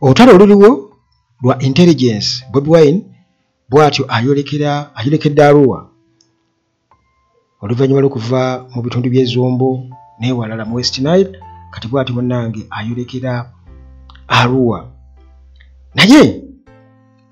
Olutalo luliwo lwa intelligence Bobi Wine bw'atyo ayolekedde Arua oluvannyuma lw'okuva mu bitundu by'ezzombo n'ewalala mu West Nile kati bw'atyo munnange ayolekera Arua. Naye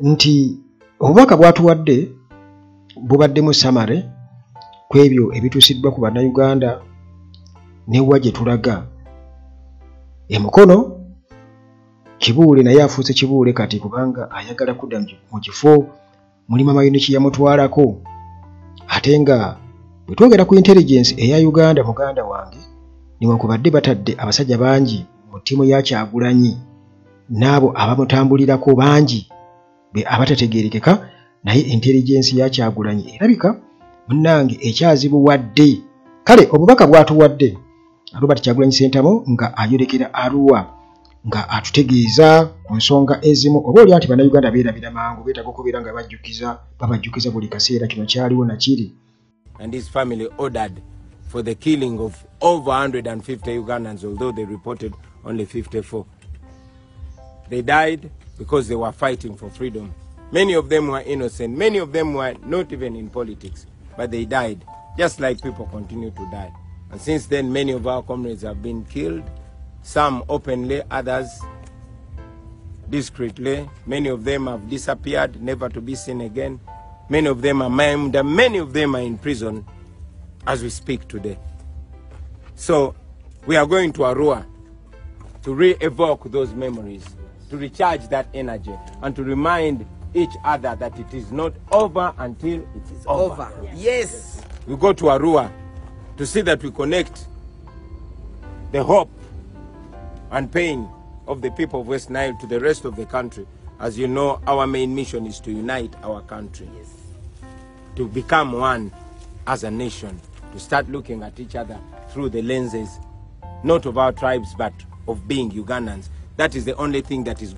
nti obubaka bw'atuwadde bubaddemu samare ku ebyo ebituusiddwa ku bannayuganda n'ewa gye tulaga. Mukono Kibuule naye afuuse Kibuule kati kubanga ayagala kudda mu kifo mulimu amayuni kye yamutwalako. Ate nga bwe twogera ku intelligence eya Uganda, muganda wange, newankubadde batadde abasajja bangi mu ttiimu ya Kyagulanyi n'abo abamutambulirako bangi be abatategeerekeka, naye intelligence ya Kyagulanyi erabika munnange ekyazibuwadde. Kale obubaka bw'atuwadde Robert Kyagulanyi Ssentamu nga ayolekera Arua nga atutegeeza ku nsonga ezimu oba oli anti bannayuganda beerabira mangu beetaaga okubeera nga babajjukiza buli kaseera kino kyaliwo nakiri. And his family ordered for the killing of over 150 Ugandans, although they reported only 54. They died because they were fighting for freedom. Many of them were innocent. Many of them were not even in politics, but they died, just like people continue to die. And since then, many of our comrades have been killed, some openly, others discreetly. Many of them have disappeared, never to be seen again. Many of them are maimed, and many of them are in prison as we speak today. So we are going to Arua to re-evoke those memories, to recharge that energy, and to remind each other that it is not over until it is over. Yes. We go to Arua to see that we connect the hope and pain of the people of West Nile to the rest of the country. As you know, our main mission is to unite our country, to become one as a nation, to start looking at each other through the lenses, not of our tribes, but of being Ugandans. That is the only thing that is.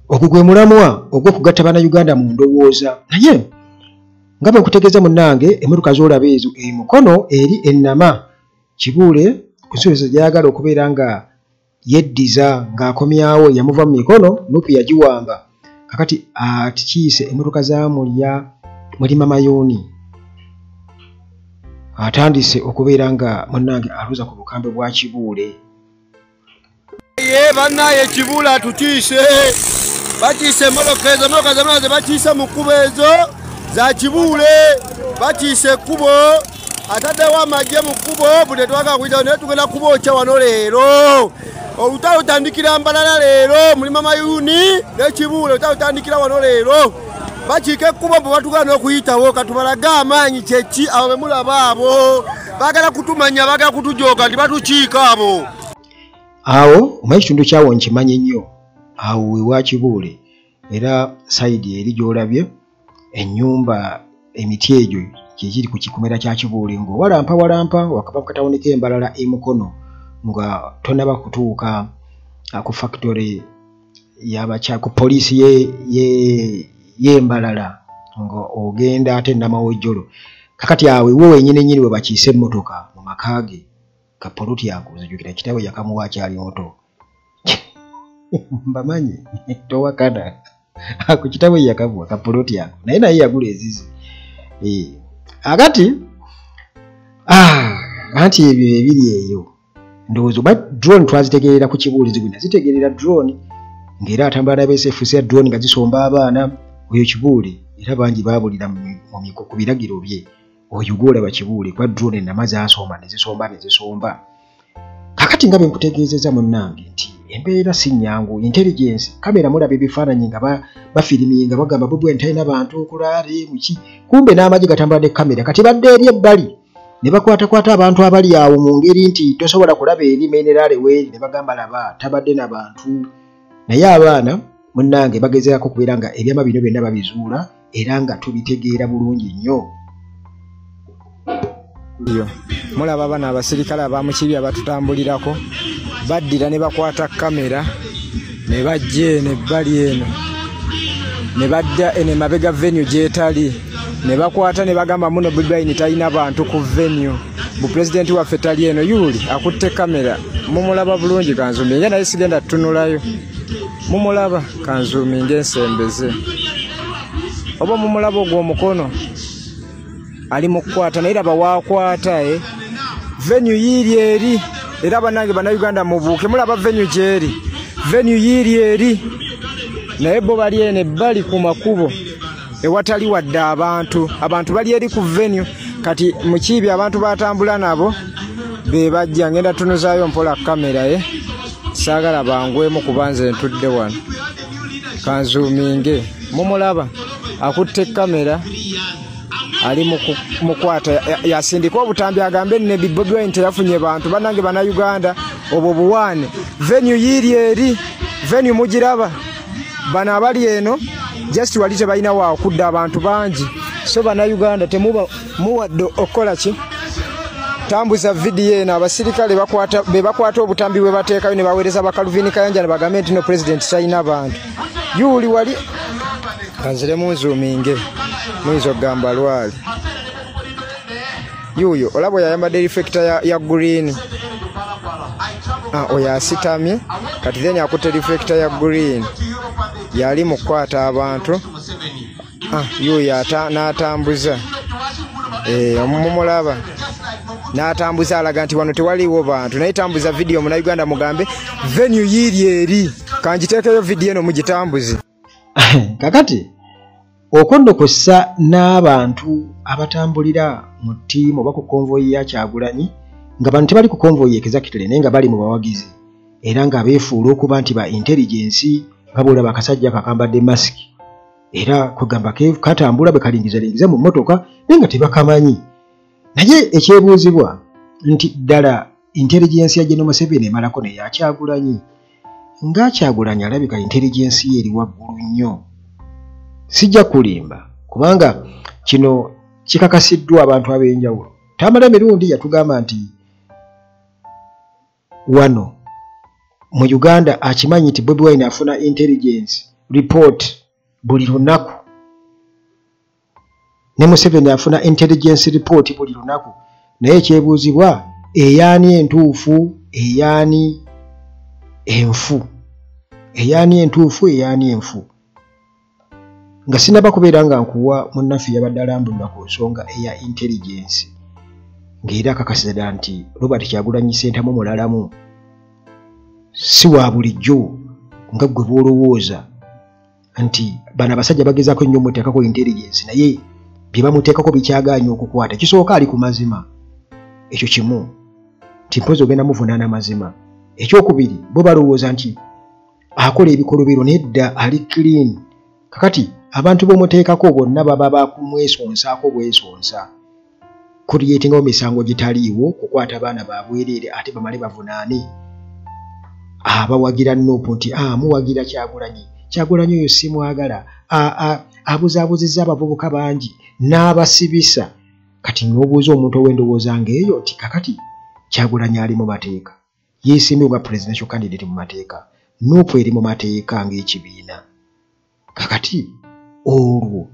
Ogwo gwe mulamwa ogw'okugatta bannayuganda mu ndowooza. Naye nga bwe nkutegeeza munnange emmotoka z'olaba ezo Mukono eri Ennama Kibuule ku nsozi gy'ayagala okubeera nga yeddiza ng'akomyawo yamuva mu mikono Nuupu yagiwamba. Kakati atikiise emmotoka za Mulima Mayuuni atandise okubeera nga munnange aluuza ku bukambe bwa Kibuule. Bannaye Kibuule atutiise, batiise emmotoka ezo, emmotoka zonna ze batiise mu kkubo ezo za Kibuule, batiise ekkubo, ataddewo amagye mu kkubo, buli twagala kuyitawo naye tugenda kubookya wano leero. Olutalo lutandikira Mbalala leero, Mulima Mayuuni ne Kibuule, olutalo lutandikira wano leero. Bakiika ekkubo bwe batugala n'okuyitawo katubalaga amaanyi kyeki abo be mulaba abo. Baagala kutumanya, baagala kutujooga nti batukiika abo. Awo omanyi kitundu kyawo nkimanyi nnyo awo ewa Kibuule era sayidi eri gy'olabye ennyumba emiti egyo kyekiri ku kikomera kya Kibuule ng'owalampa wakava ku katawuni k'Embalala Mukono nga tonaba kutuuka ku factory ku poliisi y'Embalala nga ogenda ate Namawojjolo. Kakati awo iwe wenyini we bakiise emmotoka mu makaage Kapoluti yakuzijukira kitawe yakamuwa akyali muto. Mbamanyi towakana ku kitawe yakamuwa Kapoluti yako naye yagula ezizi. Agati anti ebyo ebiri eyo ndowooza ba drone twazitegerera ku Kibuule zigwina zitegerera drone ng'era atambula n'abeesefuusi ya drone nga zisomba abaana oyo Kibuule era bangi baabulira ku biragiro bye. Oyo gw'olaba Kibuule kwa drone Ennama asomba ne zisomba. Kakati nga bwe nkutegeezezza munnange nti embeera si nnyangu. Intelligence kamera mulaba ebifaananyi nga bafiriminga bagamba Bobi Wine talina bantu okulaale muki, kumbe n'amagye gatambula ne kamera kati badde eri ebbali ne bakwatakwata abantu abali awo mu ngeri nti tosobola kulaba eri minerale weeri ne bagamba laba tabadde na bantu. Naye abaana munnange bagezeeko kubeera nga ebyama bino byonna babizuula era nga tubitegeera bulungi nnyo. Mulaba bana abasirikale abamukibya batutambulirako baddira ne bakwata kamera ne bajje ne bali eno ne badda ene mabega venue gyetali ne bakwata ne bagamba muno Bobi Wine talina bantu ku venue bu president wa fetali eno yuli akutte kamera mumulaba bulungi kanzumi ngena isigenda tunulayo mumulaba kanzumi ngesembeze obo mumulaba ogwo mukono ali mukwata naira bawakwata venue yiri eri era banange bana Uganda mubuke mulaba venue jeri venue yiri eri naye bo bali ene bali ku makubo ewatali wadde abantu bali eri ku venue kati mukibi abantu batambula nabo be bajja ngenda tunuzayo mpola kamera sagala bangwemu kubanze ntudde wano kanzuminge mumulaba akutte kamera ali mukwata yasindika obutambi agambe ne Bobi Wine yafunye bantu banange bana Uganda obwo buwane venue yiri eri venue mugiraba bana abali eno just walite balina wa kudda abantu bangi so bana Uganda temuba muwadde okola ki tambuza video na abasirikale bakwata obutambi bwe bateekayo ne bawereza bakaluvini kayanja ne bagambe nti no president China abantu yuli wali kanzire munzuminge mwizo gamba lwali yuyo olabo yayambadde reflector ya green oya sitamye kati then akutte reflector ya green yali mukwata abantu yuyo n'atambuza omumulaba n'atambuza alaga nti wano tewaliwo bantu naye tambuza video muna Uganda mugambe venue yiri eri kanjiteekeyo video eno mugitambuze kakati okondokosa n'abantu abatambulira mu ttiimu oba ku konvoyi ya Kyagulanyi nga bantu tebali ku konvoyi exactly naye nga bali mu bawagizi era nga beefuula okuba nti ba intelligence nga bw'olaba akasajja kakambadde mask era kugamba katambula bwe kalingizalingiza mu mmotoka naye nga tebakamanyi naye ekyebuuzibwa nti ddala intelligence ya General Museveni emalako neya Kyagulanyi nga Kyagulanyi alabika intelligence ye eri waggulu nnyo sijja kulimba kubanga kino kikakasiddwa abantu ab'enjawulo tamala emirundi yatugamba nti wano mu Uganda akimanyi nti Bobi Wine afuna intelligence report buli lunaku ne Museveni afuna intelligence report buli lunaku naye ekyebuuzibwa eyaani entuufu eyaani enfu eyaani enfu nga sinaba kubeera nga nkuwa munnaffe yabadde alambulira ku nsonga eya intelligence ng'era akakasira nti Robert Kyagulanyi Ssentamu mulalamu si wa bulijjo nga gwe bw'olowooza nti bano abasajja bagezaako nnyo muteekako intelligence naye bye bamuteekako bikyagaanye okukwata kisooka ali ku mazima ekyo kimu nti mpozi ogenda muvunaana mazima ekyokubiri bo balowooza nti akola ebikolobero nedda ali clean kakati abantu bomuteekako bonna baba bakumwesonsaako bwesonsa kuliyetingawo misango gitaliiwo kukwata abaana babwereere ate bamale bavunaane abawagira Nuupu nti muwagira Kyagulanyi oyo simwagala abuzaabuzizza abavubuka bangi n'abasibisa kati n'obuuza omuntu ow'endowooza ng'eyo nti kakati Kyagulanyi ali mu mateeka yeesimbye nga presidential candidate mu mateeka Nuupu eri mu mateeka ng'ekibiina kakati olwo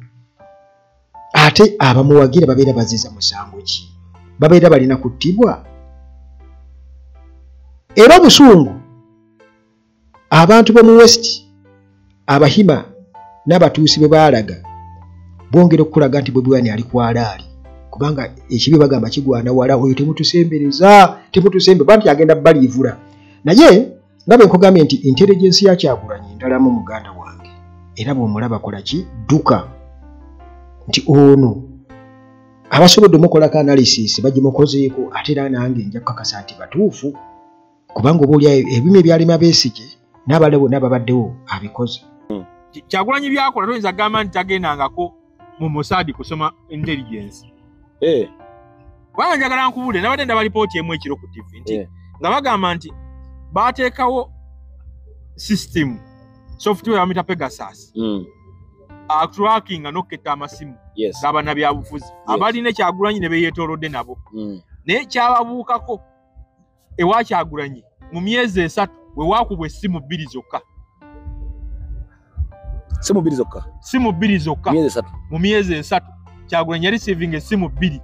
ate abamuwagira babeera baziza musango ki babeera balina kuttibwa era obusungu abantu b'omu west abahima n'abatuusi bwe baalaga bongera okulaga nti Bobi Wine ali kwalaali kubanga ekibi bagamba kigwana wala oyo temutusembereza banti agenda baliivula naye nga bwe nkugambye nti intelligence ya Kyagulanyi ndalamu muganda wange era bw'omulaba kola ki dduka nti ono abasobodde omukolako analysis bagimukozeeko ate era nange nja kukakasa nti batuufu kubanga oba oli ebimu ebyalima Besigye n'abale bonna ababaddewo abikoze Kyagulanyi byakola toyinza gamba nti tagendangako mu Mossad kusoma intelligence kubanga njagala nkubuulire nabadde ndaba lipooti emu ekiro ku TV nti nga bagamba nti baateekawo system software bamita Pegasus tracking n'oketta amasimu g'abannabyabufuzi abalina Kyagulanyi ne beyeetoolodde nabo naye kyababuukako ewa Kyagulanyi mu myezi 3 we waakubwa essimu 2 zokka simu 2 zokka mu myezi 3 Kyagulanyi yali receiving essimu 2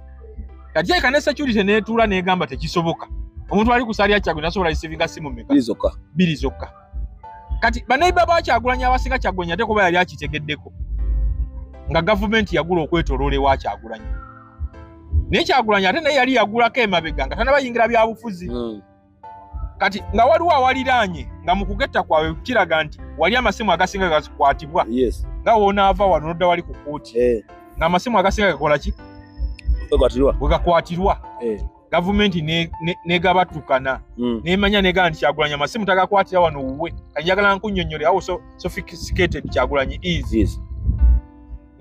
kati ekane security netuula negamba tekisoboka omuntu ali kusalya Kyagulanyi asobola receiving simu meka biri zokka kati banaiba ba Kyagulanyi abasinga Kyagulanyi ate kuba yali akitegeddeko nga government yagula okwetoloola wa Kyagulanyi naye Kyagulanyi ate naye yali yagulako emabega nga tanabayingira byabufuzi kati nga waliwo awaliraanye nga mu kugetta kwawe kiraga nti wali amasimu agasinga gakwatibwa nga woonaava wano nodda wali ku kooti nga amasimu agasinga gakola ki wegakwatirwa gavumenti negabatukana nemanya negala nti Kyagulanyi amasimu tagakwatira wano wuwe kanjagala nkunnyonnyole awo sophisticated Kyagulanyi is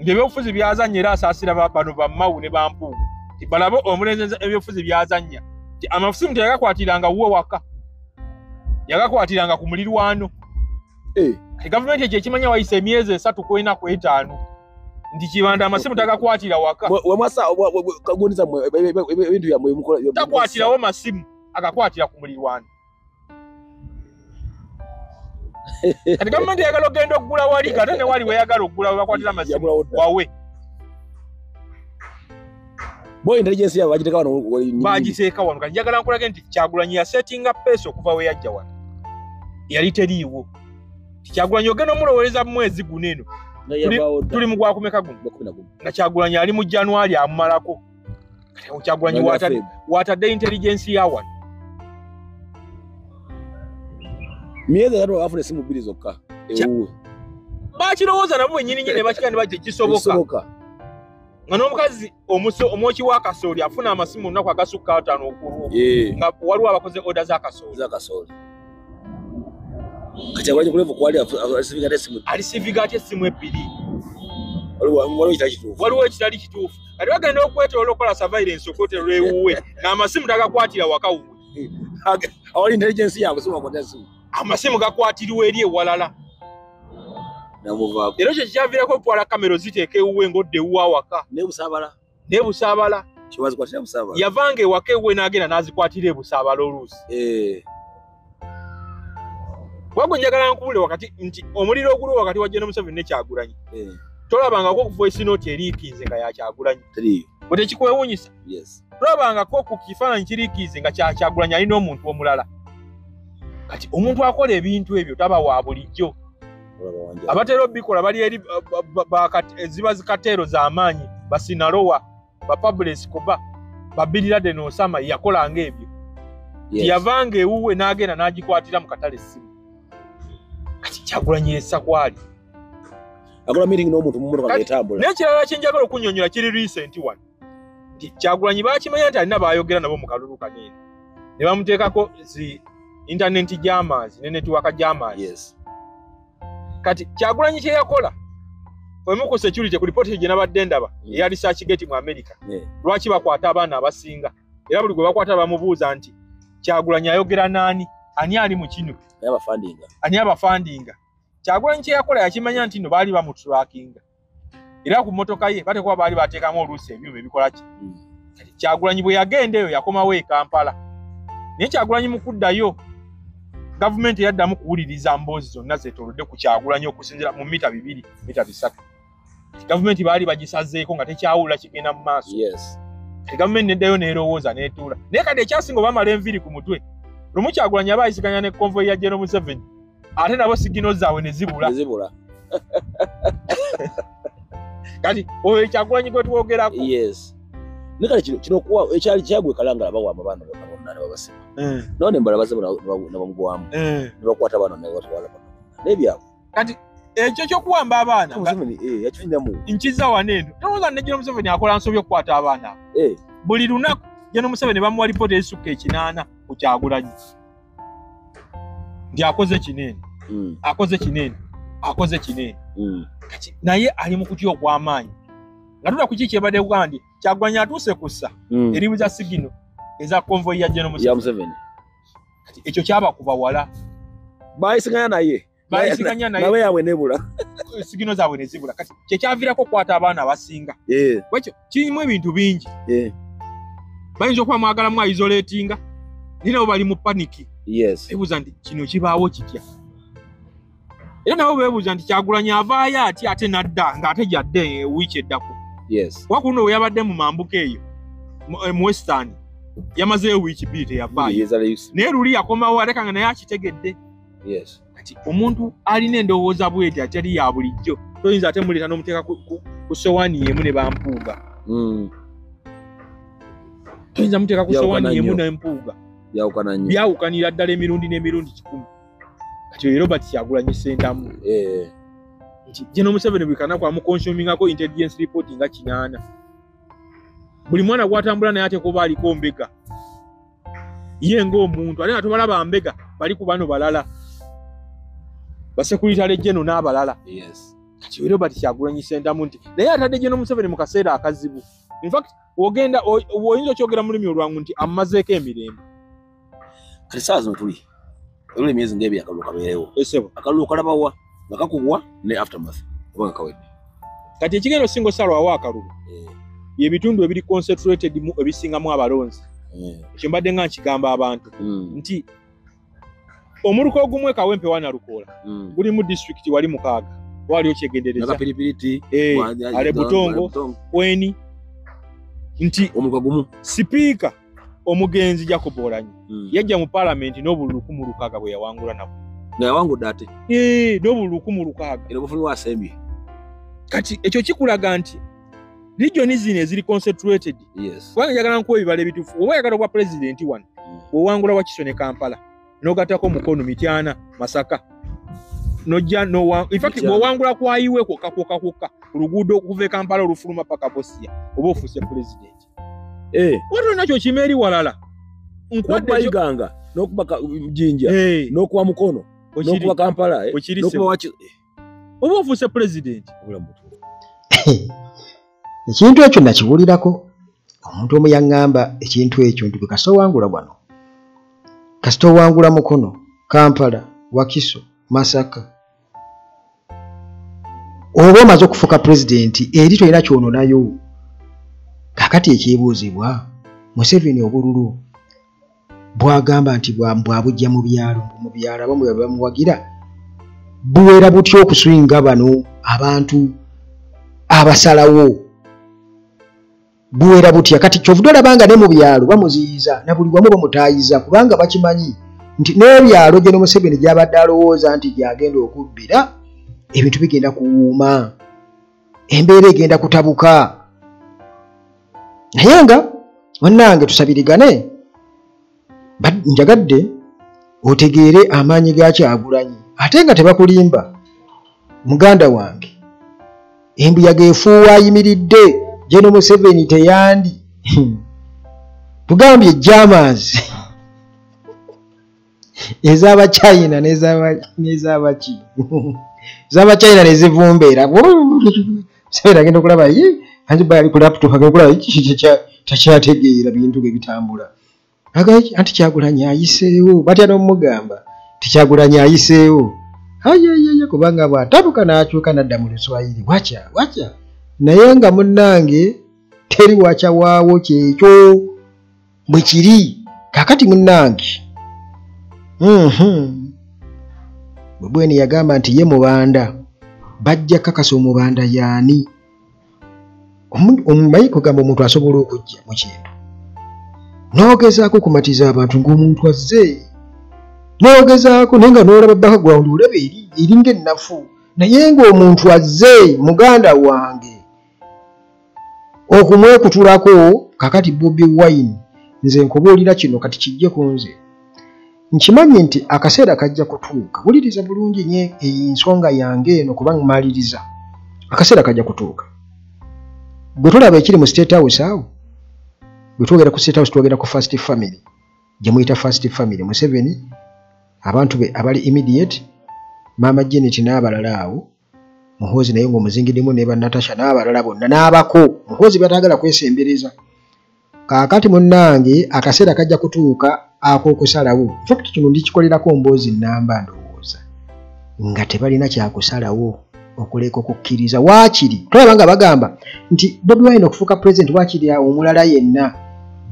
ng'ebyobufuzi byazannya era asaasira bano bammawu ne bampuugu ti balabe omulenzi ebyobufuzi byazannya ti amasimu tegakwatiranga wuwe waka yagakwatiranga ku mulirwano gavumenti ekyo ekimanya wayise emyezi 3 kwena 5 ndi kibanda amasimu tagakwatira waka wemasa kagoniza ebintu ya mukola takwatirawo masimu agakwatira ku mulirwano kati gavumenti yagala ogenda okugula wali kate ne wali weyagala okugula webakwatira amasimu wawe boy intelligence ya bagiteka wano bagiteeka wano kati njagala nkulage nti Kyagulanyi ya setting up peso okuva we yajja wano yali teriiwo Kyagulanyi ogenda omulowooleza mu mwezi guno eno tuli mu gwakumeka guno nga Kyagulanyi ali mu January amumalako kati Kyagulanyi watadde intelligence ya wano myezi atatu afune simu bbiri zokka ewuwe bakirowooza nabo wennyini nyine bakigandi bajje kisoboka nga n'omukazi omwoki wa kasooli afuna amasimu olunaku agasukka 5 okulwo nga waliwo abakoze order za kasooli kati Kyagulanyi kulevu kwali alisivinga ate esimu ebbiri waliwo ekitali kituufu kati bagenda okwetoloola okukola surveillance okwetoloola ewuwe n'amasimu tagakwatira waka wuwe awali intelligence yaabwe simubakwatira simu amasimu gakwatirwa eri ewalala era ekyo kikyaviirako okutwala kamera ziteeka ewuwe ng'odda ewuwa waka n'ebusaabala yavanga ewaka ewuwe n'agenda n'azikwatira ebusaabala oluusi wagwe njagala nkubule wakati nti omuliro oguliwo wakati wa General Museveni ne Kyagulanyi tolabangako ku voice note eriikiize nga ya Kyagulanyi bwe tekikwewuunyisa tolabangako ku kifaananyi kiriikiize nga Kyagulanyi alina omuntu omulala kati omuntu akola ebintu ebyo taba wa bulijjo abatera obikola bali eri ziba zikateero z'amaanyi basinalowa bapabulesi kuba babilirade n'osama yakolanga ebyo tiyavanga ewuwe n'agenda n'agikwatira mu katale essimu kati Kyagulanyi yessa kwali akola meeting n'omuntu mu mmotoka ng'etambula n'ekirala kye njagala okunnyonnyola kiri recent one nti Kyagulanyi baakimanya nti alina baayogera nabo mu kalulu kanene ne bamuteekako zi internet jammers ne network jammers kati Kyagulanyi kye yakola emu ku security ku report gye nabadde ndaba eya research gate mu America lwaki bakwata abaana abasinga era buli gwe bakwata bamubuuza nti Kyagulanyi ayogera nani ani ali mu kino ani abafandinga Kyagulanyi kye yakola yakimanya nti no baali bamutrackinga era ku motoka ye batekuba baali bateekamu oluusi ebyuma ebikola ki Kyagulanyi bwe yagenda eyo yakomawo e Kampala naye Kyagulanyi mu kuddayo gavumenti yaddamu kuwuliriza mboozi zonna zeetoolodde ku Kyagulanyi okusinziira mu mita 2 mita 3 gavumenti baali bagisazeeko nga tekyawulira kigenda mu maaso gavumenti neddayo neerowooza neetuula naye kati ekyasinga bamala enviri ku mutwe lumu Kyagulanyi aba ayisikanya ne convoy ya General Museveni ate nabo sigino zaabwe ne zibula kati oyo Kyagulanyi gwe twogerako nekale kino kuwa ekyali kyagwe kalangala bawamba abaana bonna ne babasima none mbala baze nabamugwamu ne bakwata abaana ne batwala n'ebyabo kati ekyo ky'okuwamba abaana yakifunyamu nkiza waneeno tolowooza ne General Museveni akola nsobi okukwata abaana buli lunaku General Museveni bamuwa lipoota ezisukka 8 ku Kyagulanyi nti akoze kinene kati naye ali mu kutya okw'amaanyi nga tula ku kiki ebadde kugaa nti Kyagulanyi atuuse kussa eribuza sigino eza convoy ya General Museveni kati ekyo kyabakuba wala bayisiganya naye nawe yawe nebula sigino zaabwe ne zibula kati kyekyaviirako okukwata abaana abasinga bwekyo kirimu ebintu bingi bayinza okuba mwagala isolatinga naye nabo bali mu paniki beebuuza nti kino kibaawo kitya era nabo beebuuza nti Kyagulanyi avaayo ate nadda ng'ate gyadde wiiki eddako wakuno we yabadde mu mambuka eyo mu Western yamazeeyo wiiki bbiri teyavaayo naye luli yakomawo aleka nga naye akitegedde. Kati omuntu alina endowooza bweti atali ya bulijjo toyinza ate muleeta n'omuteeka ku sowaani yemu ne bampuuga. Toyinza muteeka ku sowaani yemu n'empuuga. Byawukanira ddala emirundi n'emirundi 10. Kati Robert Kyagulanyi Ssentamu nti General Museveni buli kanaku amukonsumingako intelligence report nga 8. Buli mwana gwatambula naye ate kuba aliko mbega ye ng'omuntu ate nga tobalaba mbega bali ku bano balala basekuritale General n'abalala. Kati Robert Kyagulanyi Ssentamu nti naye atadde General Museveni mu kaseera akazibu. In fact ogenda oyinza okyogera mu lulimi olwangu nti amazeeko emirembe. Kati saa zino tuli olwo emyezi ng'ebiri akalulu kabeerewo. Akalulu kalabawa nga kakubwa ne aftermath oba nga kawedde. Kati ekigendo singo salwawo akalulu yebitundu ebiri concentrated mu ebisingamu abalonzi. Ekyo mbadde nga nkigamba abantu nti omuluka ogumwe Kawempe wana Lukoola guli mu district wali 6 wali okyegendereza Pilipiliti ale Butongo Kweni nti omuluka gumu sipiika omugenzi Jacob Oranyi yajja mu parliament n'obululu 16 bwe yawangula nabo. Na yawangudde ate n'obululu 16 era bufuli wa assembly. Kati ekyo kikulaga nti region zino eziri concentrated. Kubanga njagala nkuwa ebibala ebituufu. Oba oyagala obwa president wano owangula Wakiso ne Kampala n'ogattako Mukono, Mityana, Masaka nojja in fact bw'owangula kwayiwe kwokka oluguudo okuva e Kampala olufuluma paka Busia oba ofuuse president. Waliwo nakyo kima eri walala n'okubayiganga n'okubaka Jinja n'okuwa Mukono n'okuwa Kampala n'okuba Wakiso oba ofuuse president. Ekintu ekyo nakiwulirako omuntu omu yaŋŋamba ekintu ekyo nti kasita owangula wano kasita owangula Mukono, Kampala, Wakiso, Masaka oba omaze okufuuka pulezidenti eri tolina kyononayo. Kakati ekyebuuzibwa Museveni obululu bwagamba nti bwabujja mu byalo abamu bamuwagira buwera butya okuswinga bano abantu abasalawo buwera butya. Kati kyovudde olabanga ne mu byalo bamuziyiza na buli wamu bamutaayiza kubanga bakimanyi nti n'ebyalo General Museveni gy'abadde alowooza nti gyagenda okubbira ebintu bigenda kuwuuma, embeera egenda kutabuka. Naye nga wannange tusabirigane njagadde otegeere amaanyi ga Kyagulanyi ate nga tebakulimba muganda wange. Embuyaga efuuwa ayimiridde General Museveni teyandi tugambye Germans ez'aba China n'ez'abaki z'aba China nezivumbeera Museveni agenda okulaba anti bali ku laptop agenda okulaba takyategeera bintu bwe bitambula. Anti Kyagulanyi ayiseewo batya n'omugamba Kyagulanyi ayiseewo kubanga bw'atabuka n'akyuka n'adda mu Luswayiri wacha naye nga munnange teri wacha waawo kyekyo bwe kiri. Kakati munnange Bweni yagamba nti ye Mubanda bajja kakasa Omubanda yaani omumanyi kugamba omuntu asobola okujja mu kintu n'ogezaako kumatiza abantu ng'omuntu azze n'ogezaako naye nga n'olaba background olaba eringa ennafu naye ng'omuntu azze muganda wange okumwekutulako. Kakati Bobi Wine nze nkubuulira kino kati kijje ku nze nkimanyi nti akaseera kajja kutuuka. Wuliriza bulungi nye ensonga yange eno kuba mmaliriza. Akaseera kajja kutuuka bwe tulaba ekiri mu State House awo bwe twogera ku State House twogera ku First Family gye muyita First Family Museveni abantu be abali immediate Mama Janet n'abalala awo Muhoozi naye ng'omuzingirimu ne Natasha n'abalala bonna n'abako Muhoozi batagala kwesembereza. Kaakati munnange akaseera kajja kutuuka ak'okusalawo. Fact kino ndikikolerako mboozi nnamba ndowooza nga tebalina kyakusalawo okuleka okukkiriza. Waakiri tulaba nga bagamba nti Bobi Wine okufuuka president waakiri omulala yenna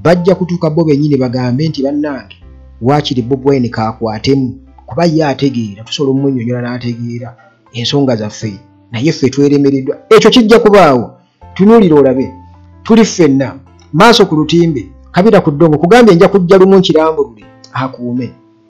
bajja kutuuka bo bennyini bagambe nti bannange waakiri Bobi Wine kaakwatemu kuba ye ategeera tusobola omunyonyola n'ategeera ensonga zaffe naye ffe tweremereddwa. Ekyo kijja kubaawo tunuulira olabe tuli ffenna maaso ku lutimbe kabira ku ddongo kugambye nja kujja lumu nkirambulule akuume